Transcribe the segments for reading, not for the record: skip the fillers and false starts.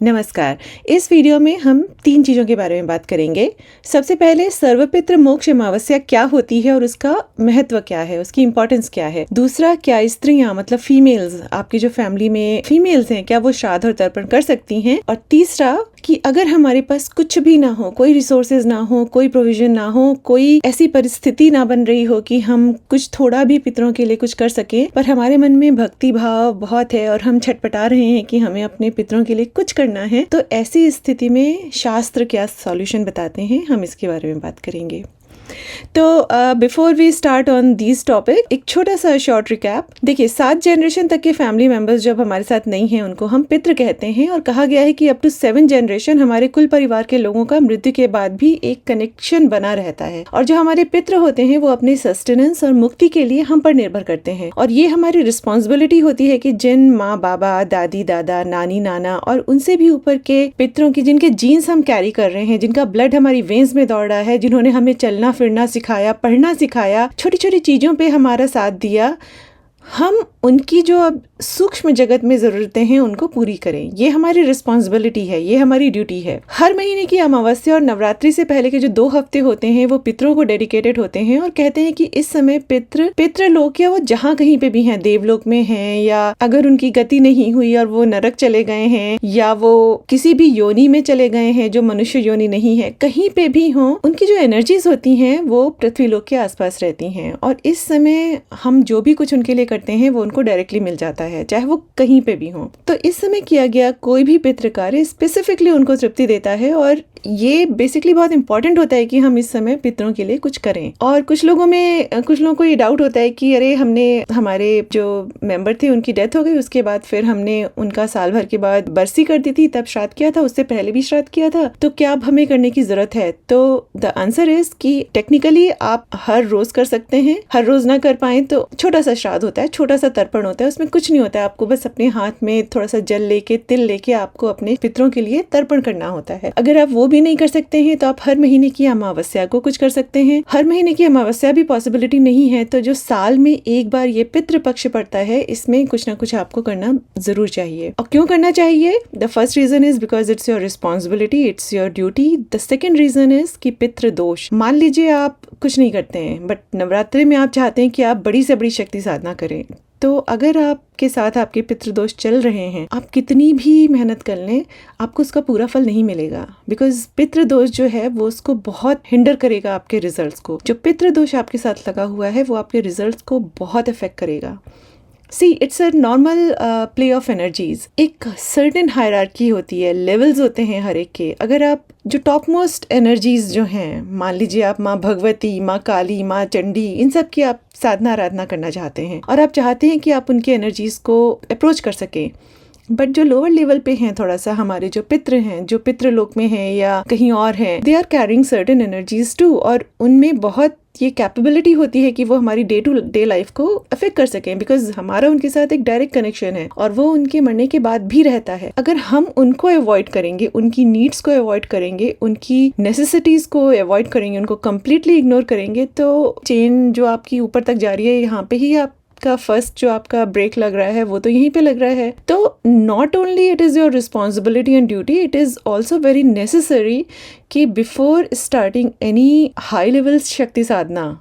नमस्कार। इस वीडियो में हम 3 चीज़ों के बारे में बात करेंगे। सबसे पहले सर्वपितृ मोक्ष अमावस्या क्या होती है और उसका महत्व क्या है, उसकी इम्पोर्टेंस क्या है। दूसरा, क्या स्त्रियां मतलब फीमेल्स, आपकी जो फैमिली में फीमेल्स हैं, क्या वो श्राद्ध और तर्पण कर सकती हैं। और तीसरा कि अगर हमारे पास कुछ भी ना हो, कोई रिसोर्सेज ना हो, कोई प्रोविजन ना हो, कोई ऐसी परिस्थिति ना बन रही हो कि हम कुछ थोड़ा भी पितरों के लिए कुछ कर सकें, पर हमारे मन में भक्ति भाव बहुत है और हम छटपटा रहे हैं कि हमें अपने पितरों के लिए कुछ करना है, तो ऐसी स्थिति में शास्त्र क्या सॉल्यूशन बताते हैं, हम इसके बारे में बात करेंगे। तो before we start on these topic, एक छोटा सा शॉर्ट रिकैप। देखिए, 7 जनरेशन तक के फैमिली मेंबर्स जब हमारे साथ नहीं हैं, उनको हम पितृ कहते हैं। और कहा गया है कि अप टू 7 जनरेशन हमारे कुल परिवार के लोगों का मृत्यु के बाद भी एक कनेक्शन बना रहता है। और जो हमारे पितृ होते हैं वो अपने सस्टेनेंस और मुक्ति के लिए हम पर निर्भर करते हैं। और ये हमारी रिस्पॉन्सिबिलिटी होती है कि जिन माँ बाबा, दादी दादा, नानी नाना और उनसे भी ऊपर के पितरों की, जिनके जीन्स हम कैरी कर रहे हैं, जिनका ब्लड हमारी वेन्स में दौड़ रहा है, जिन्होंने हमें चलना फिरना सिखाया, पढ़ना सिखाया, छोटी छोटी चीजों पे हमारा साथ दिया, हम उनकी जो अब सूक्ष्म जगत में जरूरतें हैं उनको पूरी करें। ये हमारी रिस्पॉन्सिबिलिटी है, ये हमारी ड्यूटी है। हर महीने की अमावस्या और नवरात्रि से पहले के जो 2 हफ्ते होते हैं वो पितरों को डेडिकेटेड होते हैं। और कहते हैं कि इस समय पितृ लोक, या वो जहाँ कहीं पे भी हैं, देवलोक में हैं, या अगर उनकी गति नहीं हुई और वो नरक चले गए हैं, या वो किसी भी योनि में चले गए हैं जो मनुष्य योनि नहीं है, कहीं पे भी हो, उनकी जो एनर्जीज होती हैं वो पृथ्वी लोक के आसपास रहती हैं। और इस समय हम जो भी कुछ उनके लिए करते हैं वो उनको डायरेक्टली मिल जाता है, चाहे वो कहीं पे भी हो। तो इस समय किया गया कोई भी पितृ कार्य स्पेसिफिकली उनको तृप्ति देता है। और ये बेसिकली बहुत इंपॉर्टेंट होता है कि हम इस समय पितरों के लिए कुछ करें। और कुछ लोगों को ये डाउट होता है कि अरे, हमने हमारे जो मेंबर थे उनकी डेथ हो गई, उसके बाद फिर हमने उनका साल भर के बाद बरसी कर दी थी, तब श्राद्ध किया था, उससे पहले भी श्राद्ध किया था, तो क्या अब हमें करने की जरूरत है? तो द आंसर इज कि टेक्निकली आप हर रोज कर सकते हैं। हर रोज ना कर पाए तो छोटा सा श्राद्ध होता है, छोटा सा तर्पण होता है, उसमें कुछ नहीं होता है। आपको बस अपने हाथ में थोड़ा सा जल लेके, तिल लेके आपको अपने पितरों के लिए तर्पण करना होता है। अगर आप वो भी नहीं कर सकते हैं तो आप हर महीने की अमावस्या को कुछ कर सकते हैं। हर महीने की अमावस्या भी पॉसिबिलिटी नहीं है तो जो साल में एक बार ये पितृ पक्ष पड़ता है, इसमें कुछ ना कुछ आपको करना जरूर चाहिए। और क्यों करना चाहिए? The first reason is because it's your responsibility, it's your duty. The second reason is कि पितृ दोष। मान लीजिए आप कुछ नहीं करते हैं, बट नवरात्रि में आप चाहते हैं कि आप बड़ी से बड़ी शक्ति साधना करें, तो अगर आपके साथ आपके पितृदोष चल रहे हैं, आप कितनी भी मेहनत कर लें, आपको उसका पूरा फल नहीं मिलेगा। बिकॉज पितृदोष जो है वो उसको बहुत हिंडर करेगा आपके रिजल्ट्स को। जो पितृदोष आपके साथ लगा हुआ है वो आपके रिजल्ट्स को बहुत इफेक्ट करेगा। See, it's a normal play of energies. एक सर्टेन हायरार्की होती है, लेवल्स होते हैं हर एक के। अगर आप जो टॉप मोस्ट एनर्जीज जो हैं, मान लीजिए आप माँ भगवती, माँ काली, माँ चंडी, इन सब की आप साधना आराधना करना चाहते हैं और आप चाहते हैं कि आप उनकी एनर्जीज को अप्रोच कर सकें। बट जो लोअर लेवल पे हैं, थोड़ा सा हमारे जो पितृ हैं, जो पितृ लोक में हैं या कहीं और हैं, they are carrying certain energies too. और उनमें बहुत ये कैपेबिलिटी होती है कि वो हमारी डे टू डे लाइफ को अफेक्ट कर सकें, बिकॉज हमारा उनके साथ एक डायरेक्ट कनेक्शन है और वो उनके मरने के बाद भी रहता है। अगर हम उनको अवॉइड करेंगे, उनकी नीड्स को अवॉइड करेंगे, उनकी नेसेसिटीज को अवॉइड करेंगे, उनको कम्प्लीटली इग्नोर करेंगे, तो चेन जो आपकी ऊपर तक जा रही है, यहाँ पे ही आपका फर्स्ट जो आपका ब्रेक लग रहा है वो तो यहीं पे लग रहा है। तो not only it is your responsibility and duty, it is also very necessary कि before starting any high level shakti sadhana,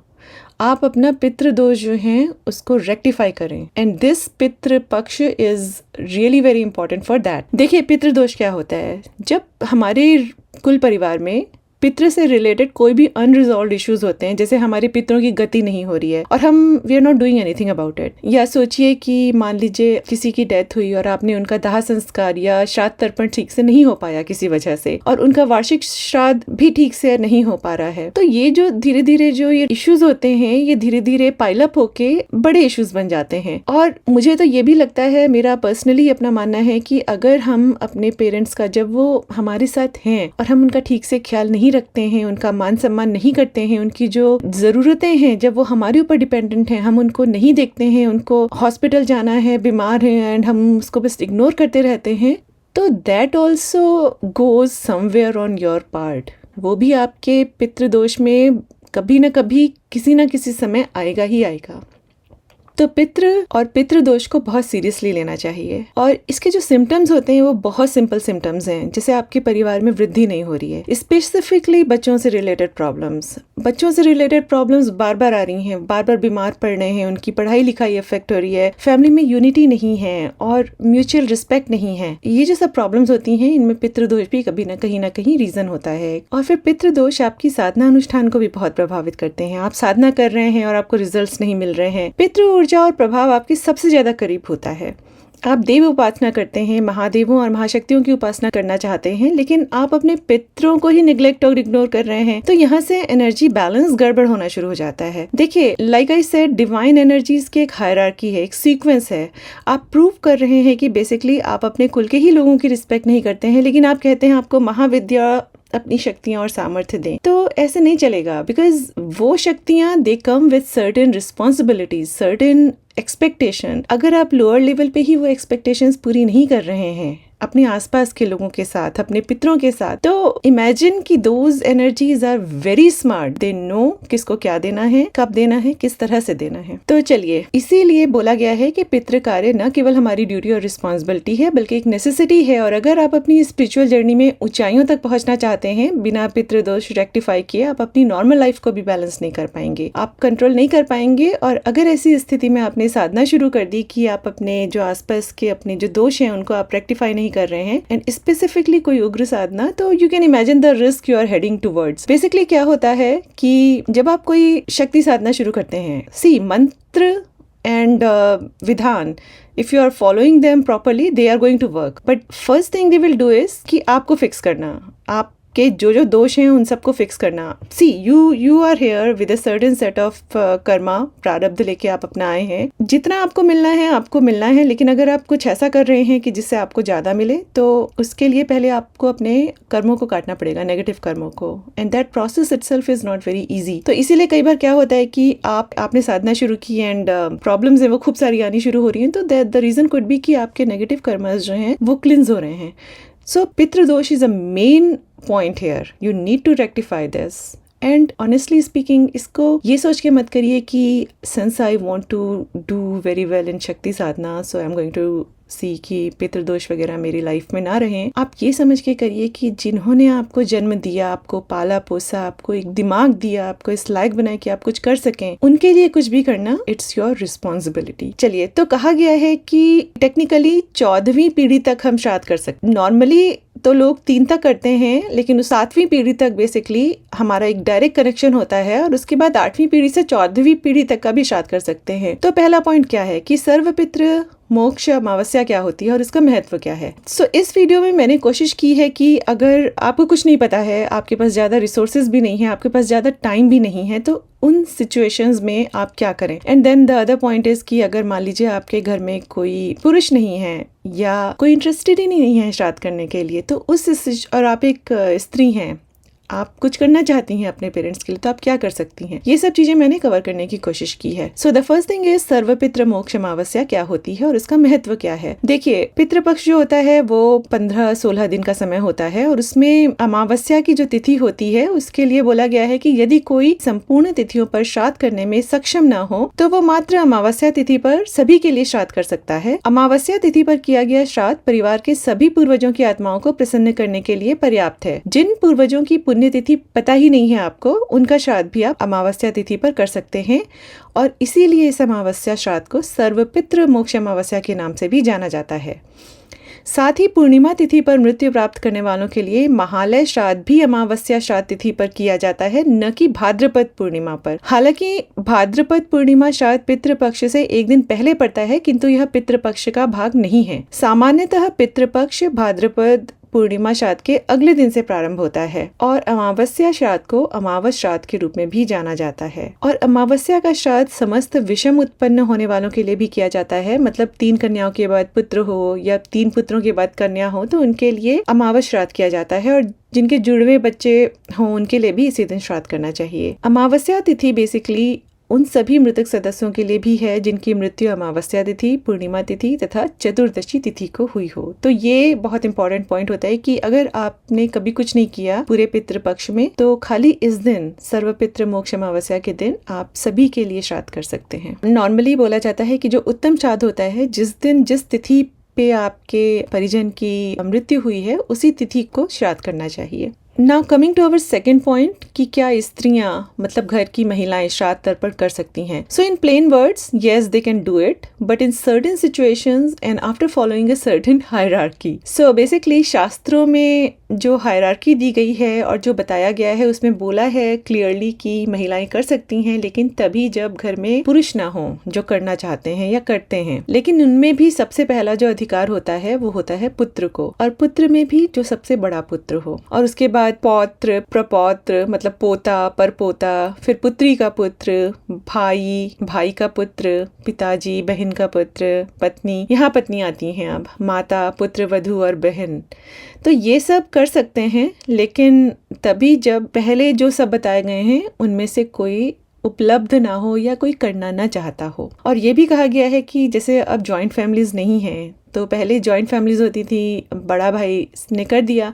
आप अपना पितृ दोष जो हैं उसको रेक्टिफाई करें। एंड दिस पितृ पक्ष is really very important for that. देखिए, पितृ दोष क्या होता है? जब हमारे कुल परिवार में पितृ से रिलेटेड कोई भी अनरिजॉल्व्ड इश्यूज होते हैं, जैसे हमारे पितरों की गति नहीं हो रही है और हम we are not doing anything about it. या सोचिए कि मान लीजिए किसी की डेथ हुई और आपने उनका दाह संस्कार या श्राद्ध तर्पण ठीक से नहीं हो पाया किसी वजह से, और उनका वार्षिक श्राद्ध भी ठीक से नहीं हो पा रहा है, तो ये जो धीरे धीरे जो ये इश्यूज होते हैं, ये धीरे धीरे पाइलअप होके बड़े इश्यूज बन जाते हैं। और मुझे तो ये भी लगता है, मेरा पर्सनली अपना मानना है कि अगर हम अपने पेरेंट्स का, जब वो हमारे साथ हैं और हम उनका ठीक से ख्याल नहीं रखते हैं, उनका मान सम्मान नहीं करते हैं, उनकी जो जरूरतें हैं जब वो हमारे ऊपर डिपेंडेंट हैं, हम उनको नहीं देखते हैं, उनको हॉस्पिटल जाना है, बीमार है, एंड हम उसको बस इग्नोर करते रहते हैं, तो that also goes somewhere on your part. वो भी आपके पितृदोष में कभी ना कभी किसी ना किसी समय आएगा ही आएगा। तो पितृ और पितृदोष को बहुत सीरियसली लेना चाहिए। और इसके जो सिम्टम्स होते हैं वो बहुत सिंपल सिम्टम्स हैं, जैसे आपके परिवार में वृद्धि नहीं हो रही है, स्पेसिफिकली बच्चों से रिलेटेड प्रॉब्लम्स बार बार आ रही हैं, बार बार बीमार पड़ रहे हैं, उनकी पढ़ाई लिखाई अफेक्ट हो रही है, फैमिली में यूनिटी नहीं है और म्यूचुअल रिस्पेक्ट नहीं है। ये जो सब प्रॉब्लम्स होती हैं इनमें पितृदोष भी कभी ना कहीं रीजन होता है। और फिर पितृदोष आपकी साधना अनुष्ठान को भी बहुत प्रभावित करते हैं। आप साधना कर रहे हैं और आपको रिजल्ट्स नहीं मिल रहे हैं, पितृ ऊर्जा और प्रभाव आपके सबसे ज्यादा करीब होता है। आप देव उपासना करते हैं, महादेवों और महाशक्तियों की उपासना करना चाहते हैं, लेकिन आप अपने पितरों को ही निग्लेक्ट और इग्नोर कर रहे हैं, तो यहाँ से एनर्जी बैलेंस गड़बड़ होना शुरू हो जाता है। देखिए, like I said, divine energies की एक हायरार्की है, एक सीक्वेंस है। आप प्रूव कर रहे हैं कि बेसिकली आप अपने कुल के ही लोगों की रिस्पेक्ट नहीं करते हैं, लेकिन आप कहते हैं आपको महाविद्या अपनी शक्तियां और सामर्थ्य दें। तो ऐसे नहीं चलेगा, बिकॉज वो शक्तियां they come with certain responsibilities, certain expectation. अगर आप लोअर लेवल पे ही वो एक्सपेक्टेशंस पूरी नहीं कर रहे हैं अपने आसपास के लोगों के साथ, अपने पितरों के साथ, तो इमेजिन कि those energies are very smart, they know किसको क्या देना है, कब देना है, किस तरह से देना है। तो चलिए, इसीलिए बोला गया है कि पितृ कार्य न केवल हमारी ड्यूटी और रिस्पॉन्सिबिलिटी है बल्कि एक नेसेसिटी है। और अगर आप अपनी स्पिरिचुअल जर्नी में ऊंचाइयों तक पहुंचना चाहते हैं, बिना पितृदोष रेक्टिफाई किए आप अपनी नॉर्मल लाइफ को भी बैलेंस नहीं कर पाएंगे, आप कंट्रोल नहीं कर पाएंगे। और अगर ऐसी स्थिति में आपने साधना शुरू कर दी कि आप अपने जो आसपास के अपने जो दोष हैं उनको आप रेक्टिफाई नहीं कर रहे हैं, एंड स्पेसिफिकली कोई उग्र साधना, तो you can imagine the risk you are heading towards. Basically क्या होता है कि जब आप कोई शक्ति साधना शुरू करते हैं, सी मंत्र एंड विधान, if you are following them properly they are going to work, but first thing they will do is कि आपको फिक्स करना, आप के जो दोष हैं उन सबको फिक्स करना। See you are here with a certain set of karma, प्रारब्ध लेके आप अपना आए हैं। जितना आपको मिलना है आपको मिलना है, लेकिन अगर आप कुछ ऐसा कर रहे हैं कि जिससे आपको ज्यादा मिले, तो उसके लिए पहले आपको अपने कर्मों को काटना पड़ेगा, नेगेटिव कर्मों को, and that process itself is not very easy. तो इसीलिए कई बार क्या होता है कि आपने साधना शुरू की एंड प्रॉब्लम्स है वो खूब सारी आनी शुरू हो रही हैं, तो द रीजन कुड बी कि आपके नेगेटिव कर्मस जो हैं वो क्लिंज हो रहे हैं। So पितृदोष is a main point here. You need to rectify this. And honestly speaking, इसको ये सोच के मत करिए कि since I want to do very well in शक्ति साधना, so I'm going to सी कि पितृदोष वगैरह मेरी लाइफ में ना रहें। आप ये समझ के करिए कि जिन्होंने आपको जन्म दिया, आपको पाला पोसा, आपको एक दिमाग दिया, आपको इस लायक बनाया कि आप कुछ कर सकें, उनके लिए कुछ भी करना इट्स योर रिस्पॉन्सिबिलिटी। चलिए, तो कहा गया है कि टेक्निकली 14वीं पीढ़ी तक हम श्राद्ध कर सकते। नॉर्मली तो लोग 3 तक करते हैं, लेकिन 7वीं पीढ़ी तक बेसिकली हमारा एक डायरेक्ट कनेक्शन होता है, और उसके बाद 8वीं पीढ़ी से 14वीं पीढ़ी तक का भी श्राद्ध कर सकते हैं। तो पहला पॉइंट क्या है कि सर्वपितृ मोक्ष अमावस्या क्या होती है और इसका महत्व क्या है। इस वीडियो में मैंने कोशिश की है कि अगर आपको कुछ नहीं पता है, आपके पास ज्यादा रिसोर्सेज भी नहीं है, आपके पास ज्यादा टाइम भी नहीं है, तो उन सिचुएशंस में आप क्या करें। And then the other point is कि अगर मान लीजिए आपके घर में कोई पुरुष नहीं है या कोई इंटरेस्टेड ही नहीं है श्राद्ध करने के लिए, तो और आप एक स्त्री हैं, आप कुछ करना चाहती हैं अपने पेरेंट्स के लिए, तो आप क्या कर सकती हैं। ये सब चीजें मैंने कवर करने की कोशिश की है। So the first thing is Sarvapitri Moksha Amavasya क्या होती है और इसका महत्व क्या है। देखिए, पितृपक्ष जो होता है वो 15-16 दिन का समय होता है, और उसमें अमावस्या की जो तिथि होती है उसके लिए बोला गया है कि यदि कोई संपूर्ण तिथियों पर श्राद्ध करने में सक्षम न हो, तो वो मात्र अमावस्या तिथि पर सभी के लिए श्राद्ध कर सकता है। अमावस्या तिथि पर किया गया श्राद्ध परिवार के सभी पूर्वजों की आत्माओं को प्रसन्न करने के लिए पर्याप्त है। जिन पूर्वजों की पुण्य तिथि पता ही नहीं है आपको, उनका श्राद्ध भी आप अमावस्या तिथि पर कर सकते हैं, और इसीलिए इस अमावस्या श्राद्ध को सर्वपितृ मोक्ष अमावस्या के नाम से भी जाना जाता है। साथ ही पूर्णिमा तिथि पर मृत्यु प्राप्त करने वालों के लिए महालय श्राद्ध भी अमावस्या श्राद्ध तिथि पर किया जाता है, न कि भाद्रपद पूर्णिमा पर। हालांकि भाद्रपद पूर्णिमा श्राद्ध पितृपक्ष से एक दिन पहले पड़ता है, किंतु यह पितृपक्ष का भाग नहीं है। सामान्यतः पितृपक्ष भाद्रपद पूर्णिमा श्राद्ध के अगले दिन से प्रारंभ होता है, और अमावस्या श्राद्ध को अमावस श्राद्ध के रूप में भी जाना जाता है। और अमावस्या का श्राद्ध समस्त विषम उत्पन्न होने वालों के लिए भी किया जाता है, मतलब 3 कन्याओं के बाद पुत्र हो या 3 पुत्रों के बाद कन्या हो, तो उनके लिए अमावस श्राद्ध किया जाता है, और जिनके जुड़वे बच्चे हों उनके लिए भी इसी दिन श्राद्ध करना चाहिए। अमावस्या तिथि बेसिकली उन सभी मृतक सदस्यों के लिए भी है जिनकी मृत्यु अमावस्या तिथि, पूर्णिमा तिथि तथा चतुर्दशी तिथि को हुई हो। तो ये बहुत इंपॉर्टेंट पॉइंट होता है कि अगर आपने कभी कुछ नहीं किया पूरे पितृपक्ष में, तो खाली इस दिन सर्वपितृ मोक्ष अमावस्या के दिन आप सभी के लिए श्राद्ध कर सकते हैं। नॉर्मली बोला जाता है कि जो उत्तम श्राद्ध होता है, जिस दिन जिस तिथि पे आपके परिजन की मृत्यु हुई है, उसी तिथि को श्राद्ध करना चाहिए। Now coming to our second point कि क्या स्त्रियां मतलब घर की महिलाएं श्राद्ध तर्पण कर सकती हैं। So in plain words, yes they can do it, but in certain situations and after following a certain hierarchy. So basically शास्त्रों में जो हायरार्की दी गई है और जो बताया गया है, उसमें बोला है क्लियरली कि महिलाएं कर सकती हैं, लेकिन तभी जब घर में पुरुष ना हो जो करना चाहते हैं या करते हैं। लेकिन उनमें भी सबसे पहला जो अधिकार होता है वो होता है पुत्र को, और पुत्र में भी जो सबसे बड़ा पुत्र हो, और उसके बाद पौत्र, प्रपौत्र मतलब पोता, परपोता, फिर पुत्री का पुत्र, भाई का पुत्र, पिताजी, बहन का पुत्र, पत्नी, यहाँ पत्नी आती हैं अब, माता, पुत्र वधू और बहन। तो ये सब कर सकते हैं, लेकिन तभी जब पहले जो सब बताए गए हैं उनमें से कोई उपलब्ध ना हो या कोई करना ना चाहता हो। और ये भी कहा गया है कि जैसे अब जॉइंट फैमिलीज नहीं हैं, तो पहले जॉइंट फैमिलीज होती थी, बड़ा भाई ने कर दिया।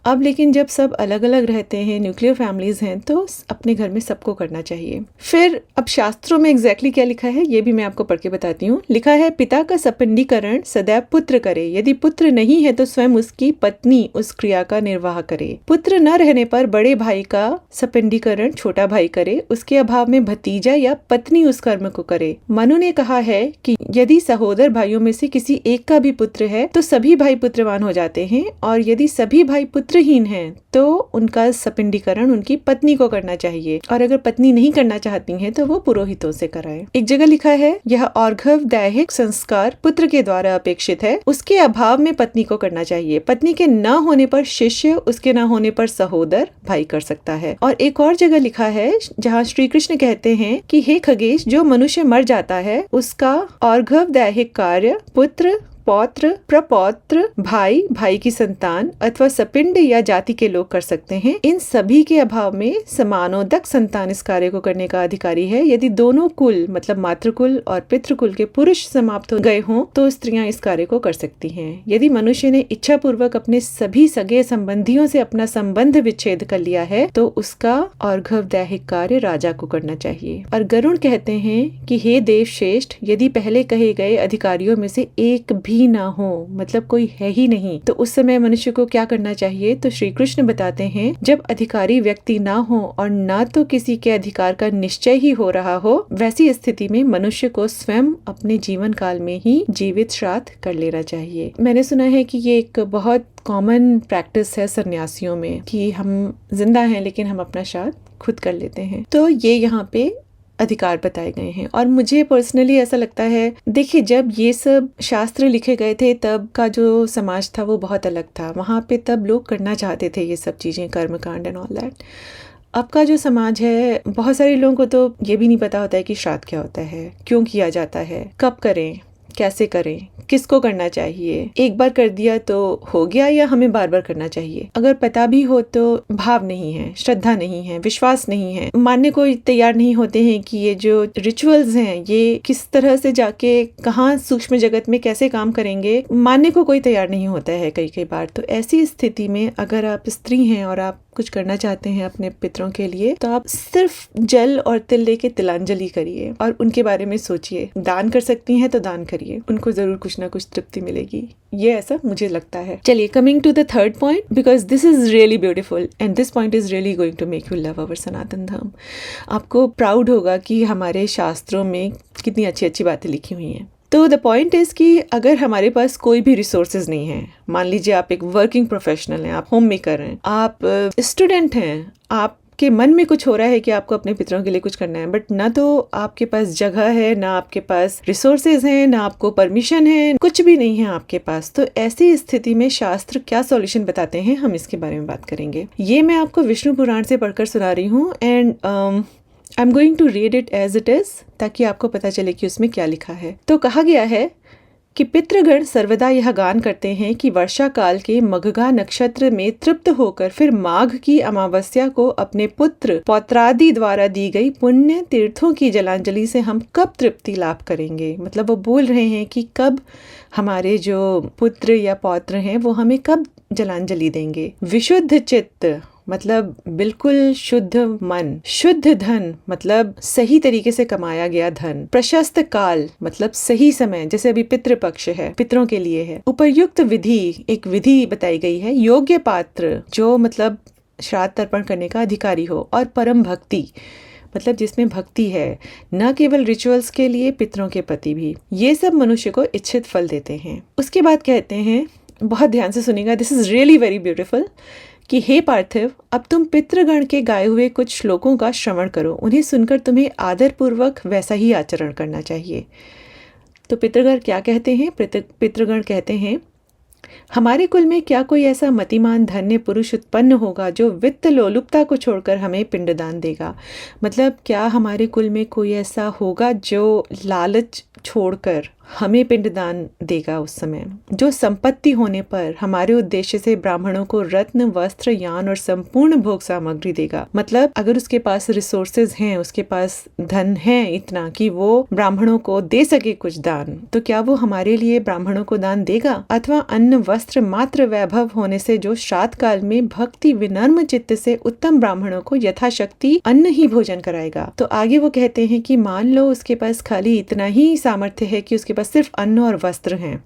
अब लेकिन जब सब अलग अलग रहते हैं, न्यूक्लियर फैमिलीज हैं, तो अपने घर में सबको करना चाहिए। फिर अब शास्त्रों में एग्जैक्टली क्या लिखा है ये भी मैं आपको पढ़ के बताती हूँ। लिखा है, पिता का सपिंडीकरण सदैव पुत्र करे, यदि पुत्र नहीं है तो स्वयं उसकी पत्नी उस क्रिया का निर्वाह करे। पुत्र न रहने पर बड़े भाई का सपिंडीकरण छोटा भाई करे, उसके अभाव में भतीजा या पत्नी उस कर्म को करे। मनु ने कहा है कि यदि सहोदर भाइयों में से किसी एक का भी पुत्र है तो सभी भाई पुत्रवान हो जाते हैं, और यदि सभी भाई पुत्रहीन हैं तो उनका सपिंडीकरण उनकी पत्नी को करना चाहिए, और अगर पत्नी नहीं करना चाहती हैं तो वो पुरोहितों से कराएं। एक जगह लिखा है, यह अर्घव दैहिक संस्कार पुत्र के द्वारा अपेक्षित है, उसके अभाव में पत्नी को करना चाहिए। पत्नी के न होने पर शिष्य, उसके न होने पर सहोदर भाई कर सकता है। और एक और जगह लिखा है जहाँ श्री कृष्ण कहते हैं कि हे खगेश, जो मनुष्य मर जाता है उसका अर्घव दैहिक कार्य पुत्र, पौत्र, प्रपौत्र, भाई की संतान अथवा सपिंड या जाति के लोग कर सकते हैं। इन सभी के अभाव में समानोदक संतान इस कार्य को करने का अधिकारी है। यदि दोनों कुल मतलब मातृकुल और पितृकुल के पुरुष समाप्त हो गए हों तो स्त्रियां इस कार्य को कर सकती हैं। यदि मनुष्य ने इच्छा पूर्वक अपने सभी सगे संबंधियों से अपना संबंध विच्छेद कर लिया है तो उसका अर्घव दैहिक कार्य राजा को करना चाहिए। और गरुड़ कहते हैं कि हे देव श्रेष्ठ, यदि पहले कहे गए अधिकारियों में से एक भी ना हो, मतलब कोई है ही नहीं, तो उस समय मनुष्य को क्या करना चाहिए। तो श्री कृष्ण बताते हैं, जब अधिकारी व्यक्ति ना हो और ना तो किसी के अधिकार का निश्चय ही हो रहा हो, वैसी स्थिति में मनुष्य को स्वयं अपने जीवन काल में ही जीवित श्राद्ध कर लेना चाहिए। मैंने सुना है कि ये एक बहुत कॉमन प्रैक्टिस है सन्यासियों में कि हम जिंदा हैं लेकिन हम अपना श्राद्ध खुद कर लेते हैं। तो ये यहाँ पे अधिकार बताए गए हैं। और मुझे पर्सनली ऐसा लगता है, देखिए जब ये सब शास्त्र लिखे गए थे तब का जो समाज था वो बहुत अलग था। वहाँ पे तब लोग करना चाहते थे ये सब चीज़ें, कर्म कांड एंड ऑल दैट। अब का जो समाज है, बहुत सारे लोगों को तो ये भी नहीं पता होता है कि श्राद्ध क्या होता है, क्यों किया जाता है, कब करें, कैसे करें, किसको करना चाहिए, एक बार कर दिया तो हो गया या हमें बार बार करना चाहिए। अगर पता भी हो तो भाव नहीं है, श्रद्धा नहीं है, विश्वास नहीं है, मानने को तैयार नहीं होते हैं कि ये जो रिचुअल्स हैं ये किस तरह से जाके कहाँ सूक्ष्म जगत में कैसे काम करेंगे, मानने को कोई तैयार नहीं होता है कई बार। तो ऐसी स्थिति में अगर आप स्त्री हैं और आप कुछ करना चाहते हैं अपने पितरों के लिए, तो आप सिर्फ जल और तिल लेके तिलांजलि करिए और उनके बारे में सोचिए। दान कर सकती हैं तो दान करिए, उनको जरूर कुछ ना कुछ तृप्ति मिलेगी, ये ऐसा मुझे लगता है। चलिए, coming to the third point, because this is really beautiful and this point is really going to make you love our Sanatan Dharma. आपको प्राउड होगा कि हमारे शास्त्रों में कितनी अच्छी अच्छी बातें लिखी हुई हैं। तो द पॉइंट इज कि अगर हमारे पास कोई भी रिसोर्सेज नहीं है, मान लीजिए आप एक वर्किंग प्रोफेशनल हैं, आप होम मेकर हैं, आप स्टूडेंट हैं, आपके मन में कुछ हो रहा है कि आपको अपने पितरों के लिए कुछ करना है, बट ना तो आपके पास जगह है, ना आपके पास रिसोर्सेज हैं, ना आपको परमिशन है, कुछ भी नहीं है आपके पास। तो ऐसी स्थिति में शास्त्र क्या सॉल्यूशन बताते हैं, हम इसके बारे में बात करेंगे। ये मैं आपको विष्णु पुराण से पढ़कर सुना रही हूँ and I am going to read it as it is, ताकि आपको पता चले कि उसमें क्या लिखा है। तो कहा गया है, कि पितृगण सर्वदा यह गान करते हैं कि वर्षा काल के मघगा नक्षत्र में तृप्त होकर फिर माघ की अमावस्या को अपने पुत्र पौत्रादि द्वारा दी गई पुण्य तीर्थों की जलांजलि से हम कब तृप्ति लाभ करेंगे। मतलब वो बोल रहे हैं कि कब हमारे जो पुत्र या पौत्र हैं वो हमें कब जलांजलि देंगे। विशुद्ध चित्त मतलब बिल्कुल शुद्ध मन, शुद्ध धन मतलब सही तरीके से कमाया गया धन, प्रशस्त काल मतलब सही समय, जैसे अभी पितृपक्ष है, पितरों के लिए है। उपयुक्त विधि, एक विधि बताई गई है। योग्य पात्र जो मतलब श्राद्ध तर्पण करने का अधिकारी हो, और परम भक्ति मतलब जिसमें भक्ति है, न केवल रिचुअल्स के लिए, पितरों के प्रति भी। ये सब मनुष्य को इच्छित फल देते हैं। उसके बाद कहते हैं, बहुत ध्यान से सुनिएगा, this is really very beautiful, कि हे पार्थिव, अब तुम पितृगण के गाए हुए कुछ श्लोकों का श्रवण करो। उन्हें सुनकर तुम्हें आदर पूर्वक वैसा ही आचरण करना चाहिए। तो पितृगण क्या कहते हैं? पितृगण कहते हैं, हमारे कुल में क्या कोई ऐसा मतिमान धन्य पुरुष उत्पन्न होगा जो वित्त लोलुपता को छोड़कर हमें पिंडदान देगा। मतलब क्या हमारे कुल में कोई ऐसा होगा जो लालच छोड़कर हमें पिंडदान देगा उस समय, जो संपत्ति होने पर हमारे उद्देश्य से ब्राह्मणों को रत्न, वस्त्र, यान और संपूर्ण भोग सामग्री देगा। मतलब अगर उसके पास रिसोर्सेज हैं, उसके पास धन है इतना कि वो ब्राह्मणों को दे सके कुछ दान, तो क्या वो हमारे लिए ब्राह्मणों को दान देगा? अथवा अन्न, वस्त्र, मात्र वैभव होने से जो श्राद्ध काल में भक्ति विनम्र चित्त से उत्तम ब्राह्मणों को यथाशक्ति अन्न ही भोजन कराएगा। तो आगे वो कहते हैं कि मान लो उसके पास खाली इतना ही सामर्थ्य है कि उसके पास सिर्फ अन्न और वस्त्र हैं,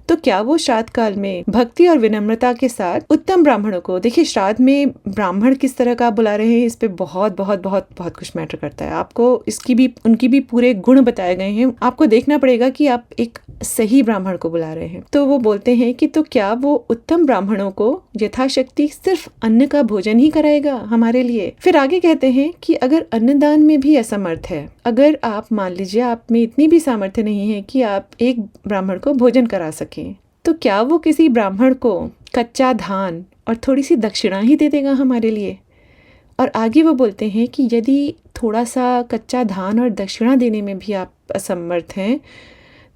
तो क्या वो श्राद्ध काल में भक्ति और विनम्रता के साथ उत्तम ब्राह्मणों को, देखिए श्राद्ध में ब्राह्मण किस तरह का बुला रहे हैं, इस पे बहुत बहुत बहुत बहुत कुछ मैटर करता है। आपको इसकी भी, उनकी भी पूरे गुण बताए गए हैं। आपको देखना पड़ेगा कि आप एक सही ब्राह्मण को बुला रहे हैं। तो वो बोलते हैं कि तो क्या वो उत्तम ब्राह्मणों को यथाशक्ति सिर्फ अन्न का भोजन ही कराएगा हमारे लिए? फिर आगे कहते हैं कि अगर अन्नदान में भी असमर्थ है, अगर आप मान लीजिए आप में इतनी भी सामर्थ्य नहीं है कि आप एक ब्राह्मण को भोजन करा सकें, तो क्या वो किसी ब्राह्मण को कच्चा धान और थोड़ी सी दक्षिणा ही दे देगा हमारे लिए? और आगे वो बोलते हैं कि यदि थोड़ा सा कच्चा धान और दक्षिणा देने में भी आप असमर्थ हैं,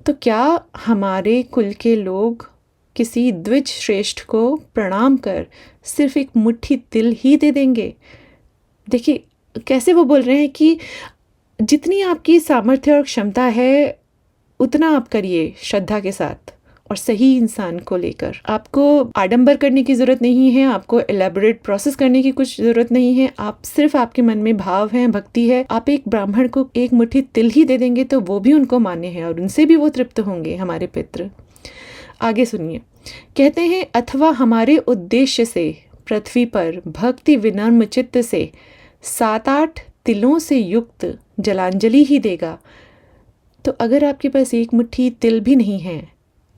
तो क्या हमारे कुल के लोग किसी द्विज श्रेष्ठ को प्रणाम कर सिर्फ एक मुट्ठी तिल ही दे देंगे? देखिए कैसे वो बोल रहे हैं कि जितनी आपकी सामर्थ्य और क्षमता है उतना आप करिए श्रद्धा के साथ और सही इंसान को लेकर। आपको आडंबर करने की ज़रूरत नहीं है, आपको एलेबोरेट प्रोसेस करने की कुछ ज़रूरत नहीं है। आप सिर्फ, आपके मन में भाव है, भक्ति है, आप एक ब्राह्मण को एक मुट्ठी तिल ही दे देंगे तो वो भी उनको मान्य है और उनसे भी वो तृप्त होंगे हमारे पितृ। आगे सुनिए, कहते हैं अथवा हमारे उद्देश्य से पृथ्वी पर भक्ति विनम्र चित्त से 7-8 तिलों से युक्त जलांजलि ही देगा। तो अगर आपके पास एक मुट्ठी तिल भी नहीं है,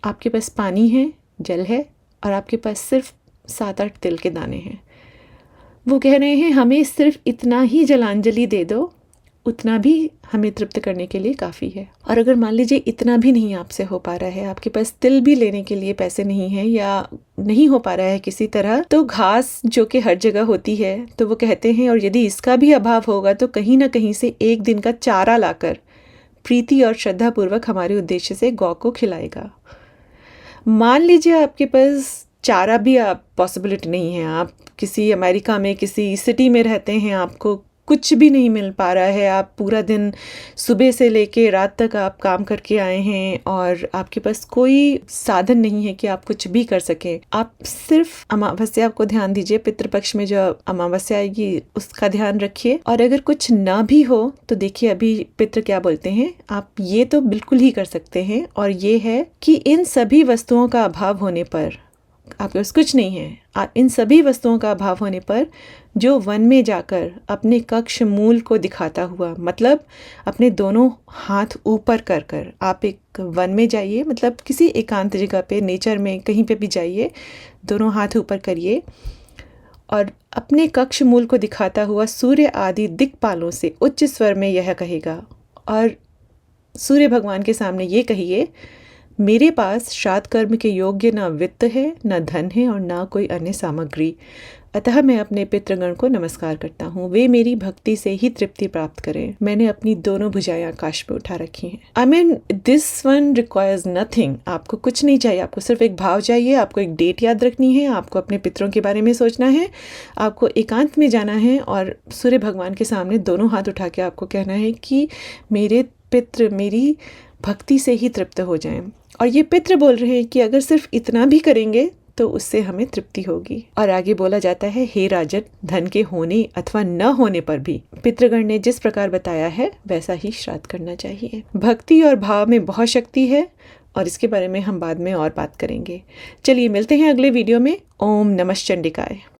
आपके पास पानी है, जल है, और आपके पास सिर्फ 7-8 तिल के दाने हैं, वो कह रहे हैं हमें सिर्फ इतना ही जलांजलि दे दो, उतना भी हमें तृप्त करने के लिए काफ़ी है। और अगर मान लीजिए इतना भी नहीं आपसे हो पा रहा है, आपके पास तिल भी लेने के लिए पैसे नहीं है या नहीं हो पा रहा है किसी तरह, तो घास जो कि हर जगह होती है, तो वो कहते हैं और यदि इसका भी अभाव होगा तो कहीं ना कहीं से एक दिन का चारा लाकर प्रीति और श्रद्धा पूर्वक हमारे उद्देश्य से गौ को खिलाएगा। मान लीजिए आपके पास चारा भी आप पॉसिबिलिटी नहीं है, आप किसी अमेरिका में किसी सिटी में रहते हैं, आपको कुछ भी नहीं मिल पा रहा है, आप पूरा दिन सुबह से लेके रात तक आप काम करके आए हैं और आपके पास कोई साधन नहीं है कि आप कुछ भी कर सकें। आप सिर्फ अमावस्या को ध्यान दीजिए, पितृपक्ष में जो अमावस्या आएगी उसका ध्यान रखिए। और अगर कुछ ना भी हो तो देखिए अभी पितृ क्या बोलते हैं, आप ये तो बिल्कुल ही कर सकते हैं, और ये है कि इन सभी वस्तुओं का अभाव होने पर, आपके पास कुछ नहीं है, इन सभी वस्तुओं का अभाव होने पर जो वन में जाकर अपने कक्ष मूल को दिखाता हुआ, मतलब अपने दोनों हाथ ऊपर कर कर आप एक वन में जाइए, मतलब किसी एकांत जगह पे, नेचर में कहीं पे भी जाइए, दोनों हाथ ऊपर करिए और अपने कक्ष मूल को दिखाता हुआ सूर्य आदि दिक्पालों से उच्च स्वर में यह कहेगा, और सूर्य भगवान के सामने ये कहिए, मेरे पास श्राद्ध कर्म के योग्य न वित्त है, न धन है और न कोई अन्य सामग्री, अतः मैं अपने पितृगण को नमस्कार करता हूँ। वे मेरी भक्ति से ही तृप्ति प्राप्त करें। मैंने अपनी दोनों भुजाएं आकाश में उठा रखी हैं। I mean this one requires nothing. आपको कुछ नहीं चाहिए, आपको सिर्फ एक भाव चाहिए, आपको एक डेट याद रखनी है, आपको अपने पितरों के बारे में सोचना है, आपको एकांत में जाना है और सूर्य भगवान के सामने दोनों हाथ उठा के आपको कहना है कि मेरे पितृ मेरी भक्ति से ही तृप्त हो जाएं। और ये पितृ बोल रहे हैं कि अगर सिर्फ इतना भी करेंगे तो उससे हमें तृप्ति होगी। और आगे बोला जाता है, हे राजन, धन के होने अथवा न होने पर भी पितृगण ने जिस प्रकार बताया है वैसा ही श्राद्ध करना चाहिए। भक्ति और भाव में बहुत शक्ति है और इसके बारे में हम बाद में और बात करेंगे। चलिए मिलते हैं अगले वीडियो में। ओम नमः चंडिकाय।